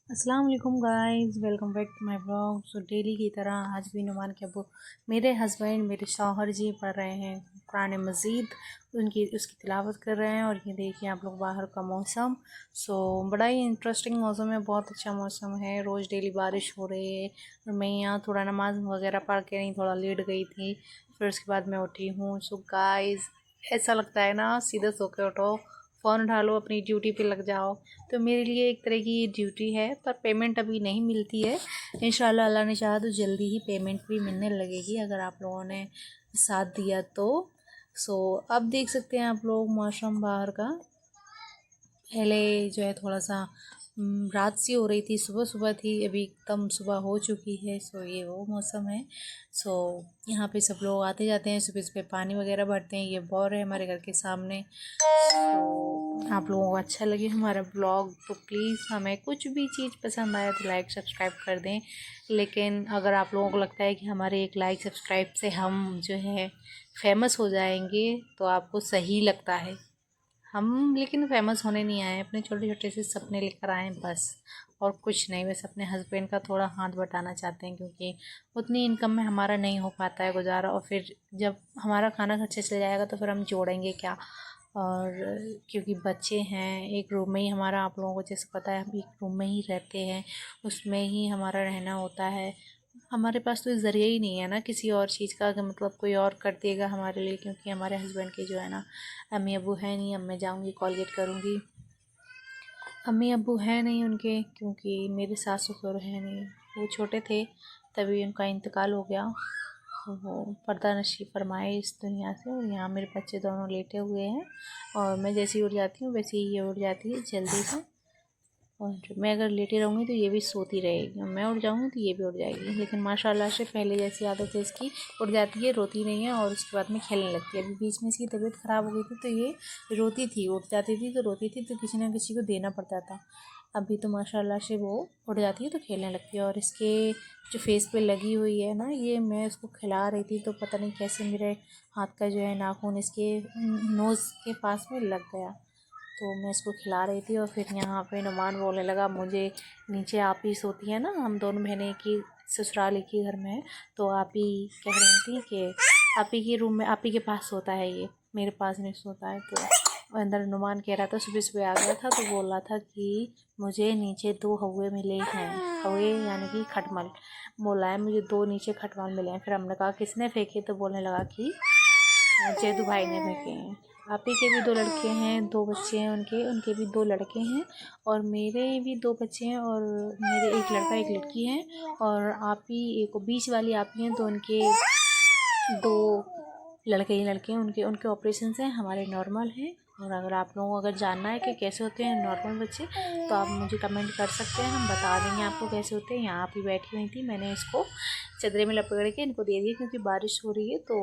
अस्सलाम वालेकुम guys, welcome back to my blog. So daily की तरह आज भी नुमान के अबू मेरे हस्बैंड मेरे शौहर जी पढ़ रहे हैं कुरान मजीद। उसकी तिलावत कर रहे हैं। और ये देखिए आप लोग बाहर का मौसम। बड़ा ही इंटरेस्टिंग मौसम है, बहुत अच्छा मौसम है। रोज़ डेली बारिश हो रही है। और मैं यहाँ थोड़ा नमाज वगैरह पढ़ के नहीं थोड़ा लेट गई थी, फिर उसके बाद मैं उठी हूँ। सो गाइस, ऐसा लगता है ना सीधे सो के उठो, फ़ोन उठा लो, अपनी ड्यूटी पे लग जाओ। तो मेरे लिए एक तरह की ड्यूटी है, पर पेमेंट अभी नहीं मिलती है। इंशाल्लाह अल्लाह ने चाहा तो जल्दी ही पेमेंट भी मिलने लगेगी अगर आप लोगों ने साथ दिया तो। अब देख सकते हैं आप लोग मौसम बाहर का। पहले जो है थोड़ा सा रात सी हो रही थी, सुबह सुबह थी, अभी एकदम सुबह हो चुकी है। ये वो मौसम है। सो यहाँ पे सब लोग आते जाते हैं, सुबह सुबह पानी वगैरह भरते हैं। ये बोर है हमारे घर के सामने। आप लोगों को अच्छा लगे हमारा ब्लॉग तो प्लीज़ हमें कुछ भी चीज़ पसंद आए तो लाइक सब्सक्राइब कर दें। लेकिन अगर आप लोगों को लगता है कि हमारे एक लाइक सब्सक्राइब से हम जो है फेमस हो जाएंगे तो आपको सही लगता है। हम लेकिन फेमस होने नहीं आए, अपने छोटे छोटे से सपने लेकर आए हैं बस, और कुछ नहीं। बस अपने हस्बैंड का थोड़ा हाथ बटाना चाहते हैं, क्योंकि उतनी इनकम में हमारा नहीं हो पाता है गुजारा। और फिर जब हमारा खाना खर्चा चल जाएगा तो फिर हम जोड़ेंगे क्या। और क्योंकि बच्चे हैं, एक रूम में ही हमारा, आप लोगों को जैसे पता है हम एक रूम में ही रहते हैं, उसमें ही हमारा रहना होता है। हमारे पास तो ज़रिया ही नहीं है ना किसी और चीज़ का, कि मतलब कोई और कर देगा हमारे लिए, क्योंकि हमारे हस्बैंड के जो है ना अम्मी अबू है नहीं। अब मैं जाऊँगी कॉलगेट करूँगी, अम्मी अबू है नहीं उनके, क्योंकि मेरे सास ससुर है नहीं, वो छोटे थे तभी उनका इंतकाल हो गया। तो वो पर्दा नशी फरमाए इस दुनिया से। और यहाँ मेरे बच्चे दोनों लेटे हुए हैं, और मैं जैसे ही उठ जाती हूँ वैसे ही ये उठ जाती है जल्दी से। और मैं अगर लेटी रहूँगी तो ये भी सोती रहेगी, और मैं उठ जाऊँगी तो ये भी उठ जाएगी। लेकिन माशाल्लाह से पहले जैसी आदत है इसकी, उठ जाती है, रोती नहीं है, और उसके बाद में खेलने लगती है। अभी बीच में इसकी तबीयत ख़राब हो गई थी तो ये रोती थी, उठ जाती थी तो रोती थी, तो किसी ना किसी को देना पड़ता था। अभी तो माशाल्लाह से वो उठ जाती है तो खेलने लगती है। और इसके जो फेस पे लगी हुई है ना, ये मैं इसको खिला रही थी तो पता नहीं कैसे मेरे हाथ का जो है नाखून इसके नोज़ के पास में लग गया। तो मैं इसको खिला रही थी, और फिर यहाँ पे नुमान बोलने लगा मुझे नीचे आप ही सोती है ना, हम दोनों बहनें की ससुराल एक ही घर में है, तो आप ही कह रही थी कि आप ही के रूम में, आप ही के पास सोता है, ये मेरे पास नहीं सोता है। तो अंदर नुमान कह रहा था, सुबह सुबह आ गया था तो बोल रहा था कि मुझे नीचे 2 हौवे मिले हैं। हौवे यानी कि खटमल बोला है, मुझे 2 नीचे खटमल मिले हैं। फिर हमने कहा किसने फेंके, तो बोलने लगा कि जैदू भाई ने फेंके हैं। आप ही के भी 2 लड़के हैं, 2 बच्चे हैं उनके, उनके भी 2 लड़के हैं, और मेरे भी 2 बच्चे हैं, और मेरे एक लड़का एक लड़की हैं। और आप ही एक बीच वाली आप ही हैं, तो उनके 2 लड़के ही लड़के हैं, उनके उनके ऑपरेशन हैं, हमारे नॉर्मल हैं। और अगर आप लोगों को अगर जानना है कि कैसे होते हैं नॉर्मल बच्चे, तो आप मुझे कमेंट कर सकते हैं, हम बता देंगे आपको कैसे होते हैं। यहाँ पे बैठी हुई थी, मैंने इसको चदरे में लपेट के इनको दे दिया, क्योंकि बारिश हो रही है तो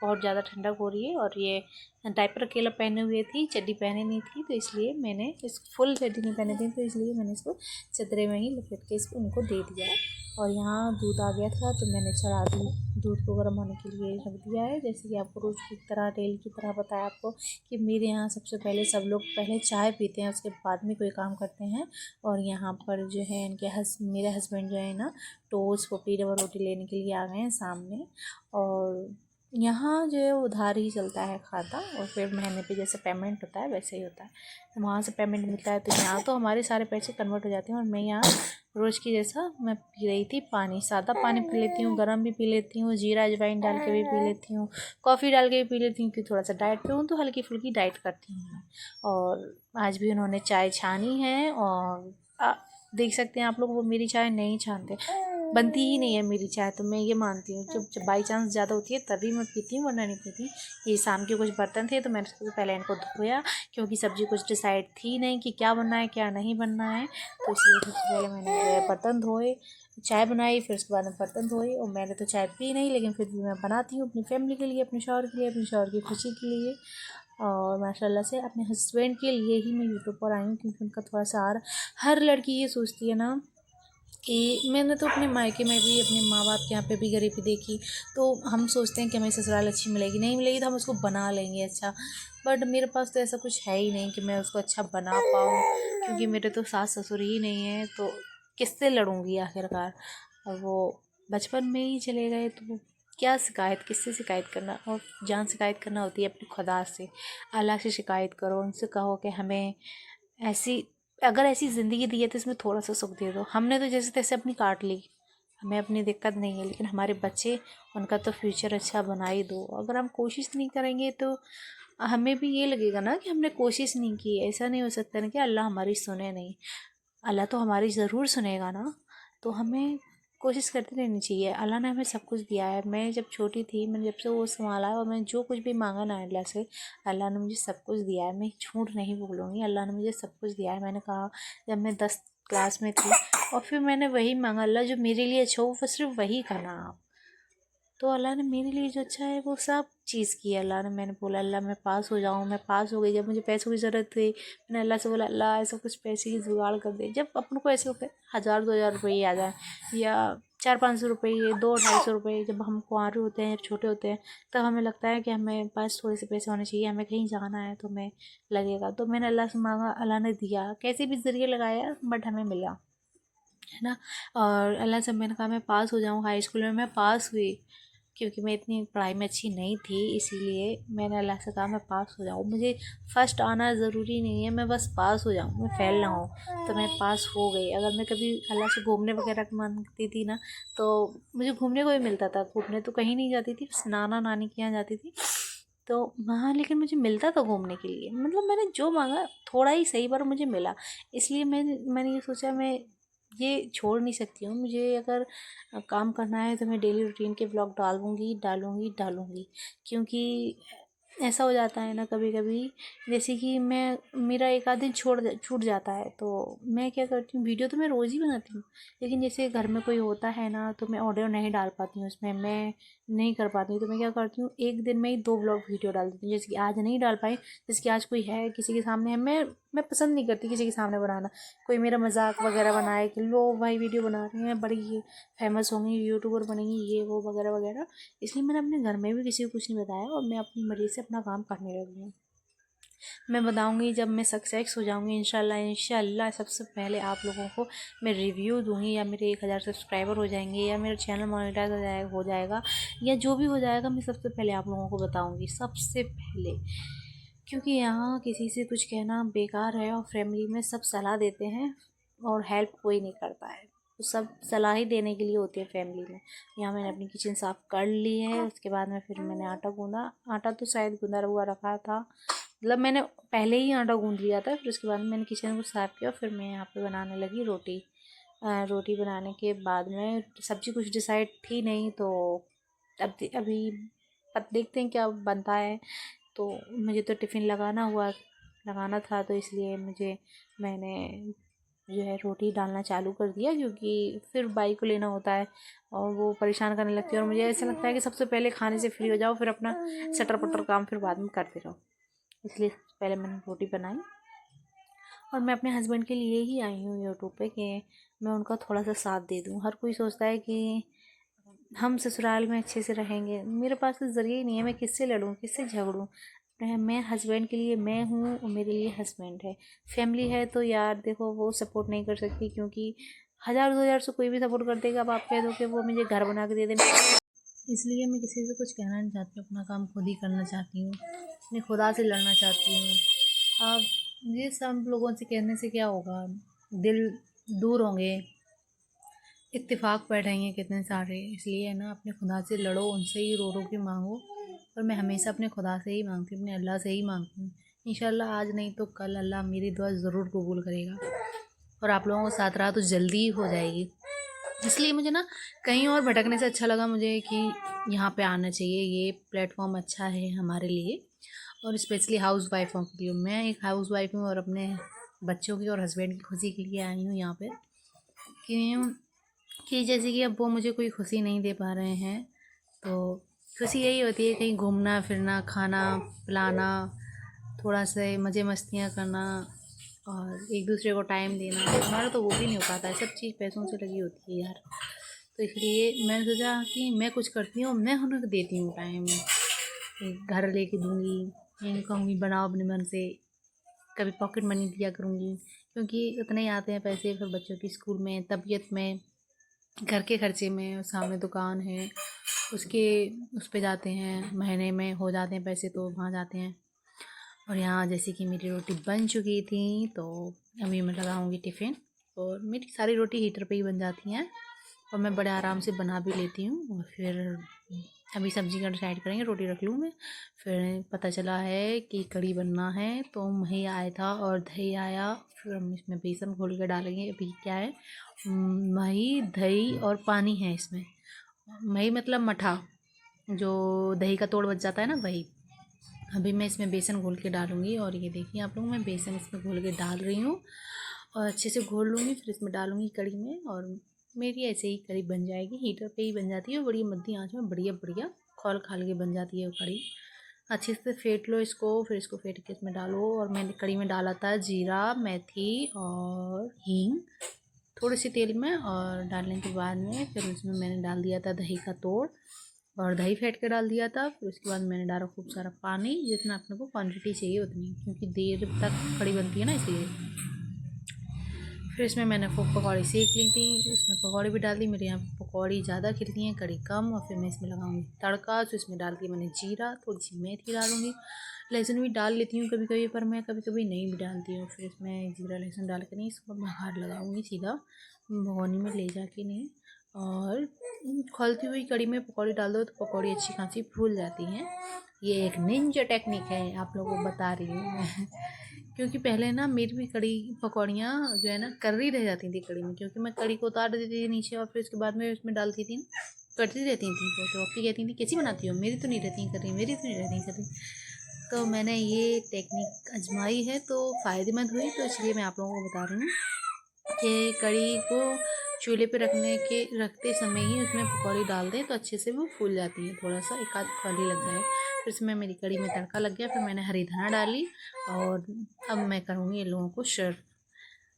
बहुत ज़्यादा ठंडक हो रही है। और ये डायपर अकेला पहने हुए थी, चड्डी पहने नहीं थी, तो इसलिए मैंने इस फुल चड्डी नहीं पहने थी, तो इसलिए मैंने इसको चदरे में ही लपेट के इसको उनको दे दिया। और यहाँ दूध आ गया था तो मैंने चढ़ा दी, दूध को गर्म होने के लिए रख दिया है। जैसे कि आपको रोज़ की तरह डेली की तरह बताया आपको कि मेरे यहाँ सबसे पहले सब लोग पहले चाय पीते हैं, उसके बाद में कोई काम करते हैं। और यहाँ पर जो है मेरे हस्बैंड जो है ना टोस्ट पपड़ी डबल रोटी लेने के लिए आ गए हैं सामने। और यहाँ जो है उधार ही चलता है खाता, और फिर महीने पे जैसे पेमेंट होता है वैसे ही होता है, तो वहाँ से पेमेंट मिलता है। तो यहाँ तो हमारे सारे पैसे कन्वर्ट हो जाते हैं। और मैं यहाँ रोज़ की जैसा मैं पी रही थी पानी, सादा पानी पी लेती हूँ, गर्म भी पी लेती हूँ, जीरा अजवाइन डाल के भी पी लेती हूँ, कॉफ़ी डाल के भी पी लेती हूँ, क्योंकि थोड़ा सा डाइट पे हूँ तो हल्की फुल्की डाइट करती हूँ मैं। और आज भी उन्होंने चाय छानी है, और देख सकते हैं आप लोग वो मेरी चाय नहीं छानते, बनती ही नहीं है मेरी चाय। तो मैं ये मानती हूँ जब बाई चांस ज़्यादा होती है तभी मैं पीती हूँ, वरना नहीं पीती। ये शाम के कुछ बर्तन थे तो मैंने सबसे पहले इनको धोया, क्योंकि सब्ज़ी कुछ डिसाइड थी नहीं कि क्या बनना है क्या नहीं बनना है, तो इसलिए सबसे पहले मैंने बर्तन धोए, चाय बनाई, फिर उसके बाद में बर्तन धोए। और मैंने तो चाय पी नहीं, लेकिन फिर भी मैं बनाती हूँ अपनी फैमिली के लिए, अपने शौहर के लिए, अपने शौहर की खुशी के लिए। और माशाल्लाह से अपने हस्बैंड के लिए ही मैं यूट्यूब पर आई हूँ, क्योंकि उनका थोड़ा सा हर लड़की ये सोचती है ना कि मैंने तो अपने मायके में भी अपने माँ बाप के यहाँ पे भी गरीबी देखी, तो हम सोचते हैं कि हमें ससुराल अच्छी मिलेगी, नहीं मिलेगी तो हम उसको बना लेंगे अच्छा। बट मेरे पास तो ऐसा कुछ है ही नहीं कि मैं उसको अच्छा बना पाऊँ, क्योंकि मेरे तो सास ससुर ही नहीं है। तो किससे लड़ूंगी आखिरकार। और वो बचपन में ही चले गए तो क्या शिकायत, किससे शिकायत करना। और जान शिकायत करना होती है अपनी खुदा से। अल्लाह से शिकायत करो, उनसे कहो कि हमें ऐसी, अगर ऐसी ज़िंदगी दी है तो इसमें थोड़ा सा सुख दे दो। हमने तो जैसे तैसे अपनी काट ली, हमें अपनी दिक्कत नहीं है, लेकिन हमारे बच्चे, उनका तो फ्यूचर अच्छा बना ही दो। अगर हम कोशिश नहीं करेंगे तो हमें भी ये लगेगा ना कि हमने कोशिश नहीं की। ऐसा नहीं हो सकता ना कि अल्लाह हमारी सुने नहीं। अल्लाह तो हमारी ज़रूर सुनेगा ना। तो हमें कोशिश करती रहनी चाहिए। अल्लाह ने हमें सब कुछ दिया है। मैं जब छोटी थी, मैंने जब से वो संभाला है, और मैं जो कुछ भी मांगा ना अल्लाह से, अल्लाह ने मुझे सब कुछ दिया है। मैं झूठ नहीं बोलूँगी, अल्लाह ने मुझे सब कुछ दिया है। मैंने कहा जब मैं 10 क्लास में थी, और फिर मैंने वही मांगा, अल्लाह जो मेरे लिए अच्छा हो वो सिर्फ वही करना आप। तो अल्लाह ने मेरे लिए जो अच्छा है वो सब चीज़ की है अल्लाह ने। मैंने बोला अल्लाह मैं पास हो जाऊँ, मैं पास हो गई। जब मुझे पैसों की ज़रूरत थी, मैंने अल्लाह से बोला अल्लाह ऐसा कुछ पैसे की जुगाड़ कर दे। जब अपन को ऐसे होते 1000-2000 रुपये आ जाए, या 400-500 रुपये, 200-250 रुपये, जब हम कुंवारे होते हैं, छोटे होते हैं, तब हमें लगता है कि हमें पास थोड़े से पैसे होने चाहिए, हमें कहीं जाना है तो हमें लगेगा। तो मैंने अल्लाह से मांगा, अल्लाह ने दिया, कैसे भी ज़रिए लगाया बट हमें मिला, है ना। और अल्लाह से मैंने कहा मैं पास हो जाऊँ। हाई स्कूल में मैं पास हुई, क्योंकि मैं इतनी पढ़ाई में अच्छी नहीं थी, इसीलिए मैंने अल्लाह से कहा मैं पास हो जाऊँ। मुझे फ़र्स्ट आना ज़रूरी नहीं है, मैं बस पास हो जाऊँ, मैं फेल ना हो। तो मैं पास हो गई। अगर मैं कभी अल्लाह से घूमने वगैरह की मांगती थी ना, तो मुझे घूमने को भी मिलता था। घूमने तो कहीं नहीं जाती थी, बस नाना नानी के यहाँ जाती थी, तो वहाँ लेकिन मुझे मिलता था घूमने के लिए। मतलब मैंने जो मांगा थोड़ा ही सही, पर मुझे मिला। इसलिए मैंने ये सोचा मैं ये छोड़ नहीं सकती हूँ। मुझे अगर काम करना है तो मैं डेली रूटीन के ब्लॉग डालूँगी डालूँगी डालूँगी। क्योंकि ऐसा हो जाता है ना कभी कभी, जैसे कि मेरा एक आध दिन छूट जाता है, तो मैं क्या करती हूँ, वीडियो तो मैं रोज़ ही बनाती हूँ, लेकिन जैसे घर में कोई होता है ना तो मैं ऑडियो नहीं डाल पाती हूँ उसमें, मैं नहीं कर पाती हूँ। तो मैं क्या करती हूँ, एक दिन में ही 2 ब्लॉग वीडियो डाल देती हूँ। जैसे कि आज नहीं डाल पाई, जैसे कि आज कोई है किसी के सामने है, मैं पसंद नहीं करती किसी के सामने बनाना। कोई मेरा मजाक वगैरह बनाए कि लो भाई वीडियो बना रही हैं, बड़ी फेमस होंगी, यूट्यूबर बनेंगी, ये वो वगैरह वगैरह। इसलिए मैंने अपने घर में भी किसी को कुछ नहीं बताया, और मैं अपनी मर्ज़ी से अपना काम करने लगी हूँ। मैं बताऊँगी जब मैं सक्सेस हो जाऊँगी इंशाल्लाह। इंशाल्लाह सबसे पहले आप लोगों को मैं रिव्यू दूँगी, या मेरे 1000 सब्सक्राइबर हो जाएंगे, या मेरा चैनल मोनेटाइज हो जाएगा, या जो भी हो जाएगा, मैं सबसे पहले आप लोगों को बताऊँगी, सबसे पहले। क्योंकि यहाँ किसी से कुछ कहना बेकार है, और फैमिली में सब सलाह देते हैं और हेल्प कोई नहीं करता है। तो सब सलाह ही देने के लिए होती है फैमिली में। यहाँ मैंने अपनी किचन साफ़ कर ली है, उसके बाद में फिर मैंने आटा गूँधा। आटा तो शायद गूँधा हुआ रखा था, मतलब मैंने पहले ही आटा गूँध लिया था। फिर उसके बाद मैंने किचन को साफ़ किया, फिर मैं यहाँ पे बनाने लगी रोटी। रोटी बनाने के बाद में सब्ज़ी कुछ डिसाइड थी नहीं, तो अभी देखते हैं क्या बनता है। तो मुझे तो टिफ़िन लगाना था, तो इसलिए मैंने जो है रोटी डालना चालू कर दिया, क्योंकि फिर बाई को लेना होता है और वो परेशान करने लगती है, और मुझे ऐसा लगता है कि सबसे पहले खाने से फ्री हो जाओ, फिर अपना सटर पटर काम फिर बाद में करते रहो। इसलिए पहले मैंने रोटी बनाई, और मैं अपने हस्बैंड के लिए ही आई हूँ यूट्यूब पे कि मैं उनका थोड़ा सा साथ दे दूँ। हर कोई सोचता है कि हम ससुराल में अच्छे से रहेंगे, मेरे पास तो ज़रिए ही नहीं है, मैं किससे लड़ूँ, किससे झगड़ूँ। मैं हस्बैंड के लिए मैं हूँ, और मेरे लिए हस्बैंड है। फैमिली है तो यार देखो वो सपोर्ट नहीं कर सकती, क्योंकि 1000-2000 से कोई भी सपोर्ट कर देगा। अब आप कह दो कि वो मुझे घर बना के दे देना, इसलिए मैं किसी से कुछ कहना नहीं चाहती, अपना काम खुद ही करना चाहती हूँ, अपने खुदा से लड़ना चाहती हूँ। अब ये सब लोगों से कहने से क्या होगा, दिल दूर होंगे, इत्तेफाक बैठेंगे कितने सारे। इसलिए है ना, अपने खुदा से लड़ो, उनसे ही रो रो के मांगो। और मैं हमेशा अपने खुदा से ही मांगती हूँ, अपने अल्लाह से ही मांगती हूँ। इंशाल्लाह आज नहीं तो कल अल्लाह मेरी दुआ ज़रूर कबूल करेगा, और आप लोगों को साथ रहा तो जल्दी ही हो जाएगी। इसलिए मुझे ना कहीं और भटकने से अच्छा लगा मुझे कि यहाँ पे आना चाहिए। ये प्लेटफॉर्म अच्छा है हमारे लिए, और स्पेशली हाउस वाइफों के लिए। मैं एक हाउस वाइफ हूँ, और अपने बच्चों की और हस्बैंड की खुशी के लिए आई हूँ यहाँ पे। कि जैसे कि अब वो मुझे कोई खुशी नहीं दे पा रहे हैं, तो खुशी यही होती है कहीं घूमना फिरना, खाना पिलाना, थोड़ा सा मज़े मस्तियाँ करना, और एक दूसरे को टाइम देना। हमारा तो वो भी नहीं हो पाता है, सब चीज़ पैसों से लगी होती है यार। तो इसलिए मैंने सोचा कि मैं कुछ करती हूँ, मैं उन्हें देती हूँ टाइम। एक घर लेके दूँगी, इनको कहूँगी बनाओ अपने मन से, कभी पॉकेट मनी दिया करूँगी, क्योंकि उतने ही आते हैं पैसे फिर बच्चों की स्कूल में, तबीयत में, घर के खर्चे में। सामने दुकान है उसके उस पे जाते हैं, महीने में हो जाते हैं पैसे तो वहाँ जाते हैं। और यहाँ जैसे कि मेरी रोटी बन चुकी थी तो अभी मैं लगाऊंगी टिफ़िन। और मेरी सारी रोटी हीटर पे ही बन जाती हैं और मैं बड़े आराम से बना भी लेती हूँ। और फिर अभी सब्ज़ी का डिसाइड करेंगे, रोटी रख लूँ मैं। फिर पता चला है कि कढ़ी बनना है तो मही आया था और दही आया, फिर हम इसमें बेसन घोल के डालेंगे। अभी क्या है, मही, दही और पानी है इसमें। मही मतलब मठा, जो दही का तोड़ बच जाता है ना, वही। अभी मैं इसमें बेसन घोल के डालूँगी और ये देखिए आप लोग, मैं बेसन इसमें घोल के डाल रही हूँ और अच्छे से घोल लूँगी। फिर इसमें डालूँगी कढ़ी में और मेरी ऐसे ही कढ़ी बन जाएगी। हीटर पे ही बन जाती है और बड़ी मध्य आँच में बढ़िया बढ़िया खौल खाल के बन जाती है वो कढ़ी। अच्छे से फेंट लो इसको, फिर इसको फेंट के इसमें डालो। और मैंने कढ़ी में डाला था जीरा, मेथी और हींग थोड़ी सी तेल में, और डालने के बाद में फिर उसमें मैंने डाल दिया था दही का तोड़ और दही फेंट के डाल दिया था। फिर उसके बाद मैंने डाला खूब सारा पानी, जितना अपने को क्वांटिटी चाहिए उतनी, क्योंकि देर तक कढ़ी बनती है ना इसलिए। फिर इसमें मैंने खूब पकौड़ी सेक ली थी, उसमें पकौड़ी भी डाल दी। मेरे यहाँ पकौड़ी ज़्यादा खिलती हैं, कढ़ी कम। और फिर मैं इसमें लगाऊंगी तड़का, तो इसमें डाल दिया मैंने जीरा, थोड़ी सी मेथी डालूंगी। लहसुन भी डाल लेती हूँ कभी कभी, पर मैं कभी कभी नहीं भी डालती हूँ। फिर इसमें जीरा लहसुन डाल के नहीं, इसको बघार लगाऊंगी सीधा भगोनी में ले जाके नहीं। और खौलती हुई कढ़ी में पकौड़ी डाल दो तो पकौड़ी अच्छी खासी फूल जाती हैं। ये एक निंजा टेक्निक है, आप लोगों को बता रही हूँ मैं। क्योंकि पहले ना मेरी भी कढ़ी पकौड़ियाँ जो है ना कर्री रह जाती थी कढ़ी में, क्योंकि मैं कढ़ी को उतार देती थी नीचे और फिर उसके बाद में उसमें डालती थी, कटती रहती थी। तो अपनी कहती थी कैसी बनाती हो, मेरी तो नहीं रहती करी, मेरी तो नहीं रहती करी। तो मैंने ये टेक्निक आजमाई है तो फ़ायदेमंद हुई, तो इसलिए मैं आप लोगों को बता रही हूँ कि कढ़ी को चूल्हे पे रखते समय ही उसमें पकौड़ी डाल दें तो अच्छे से वो फूल जाती है। थोड़ा सा एक आध फली लग जाए। फिर इसमें मेरी कढ़ी में तड़का लग गया, फिर मैंने हरी धनिया डाली और अब मैं करूँगी इन लोगों को सर्व,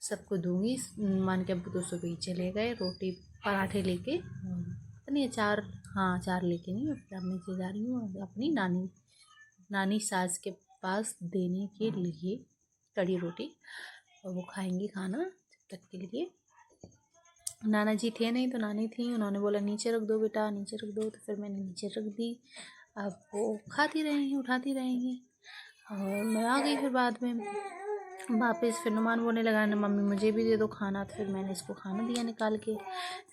सबको दूँगी। मान के अब 200 पे चले गए रोटी पराठे लेके, पता नहीं 4, हाँ 4 लेके नहीं। अब मैं से जा रही हूँ अपनी नानी सास के पास देने के लिए कढ़ी रोटी, और वो खाएंगी खाना जब तक के लिए। नाना जी थे नहीं तो नानी थी, उन्होंने बोला नीचे रख दो बेटा, नीचे रख दो, तो फिर मैंने नीचे रख दी। अब वो खाती रहेंगी, उठाती रहेंगी। और मैं आ गई फिर बाद में वापस। फिर नुमान बोलने लगा ना मम्मी मुझे भी दे दो खाना, तो फिर मैंने इसको खाना दिया निकाल के।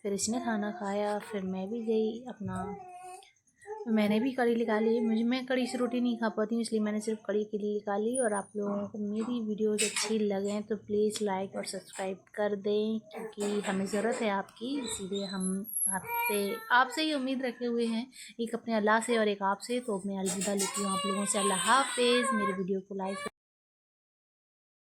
फिर इसने खाना खाया, फिर मैं भी गई अपना, मैंने भी कढ़ी निकाली। मैं कढ़ी से रोटी नहीं खा पाती हूँ, इसलिए मैंने सिर्फ कढ़ी के लिए निकाली। और आप लोगों को मेरी वीडियोस अच्छी लगें तो प्लीज़ लाइक और सब्सक्राइब कर दें, क्योंकि हमें ज़रूरत है आपकी, इसीलिए हम आपसे ही उम्मीद रखे हुए हैं, एक अपने अल्लाह से और एक आपसे। तो मैं अलविदा लेती हूँ आप लोगों से, अल्लाह हाफिज़। मेरी वीडियो को लाइक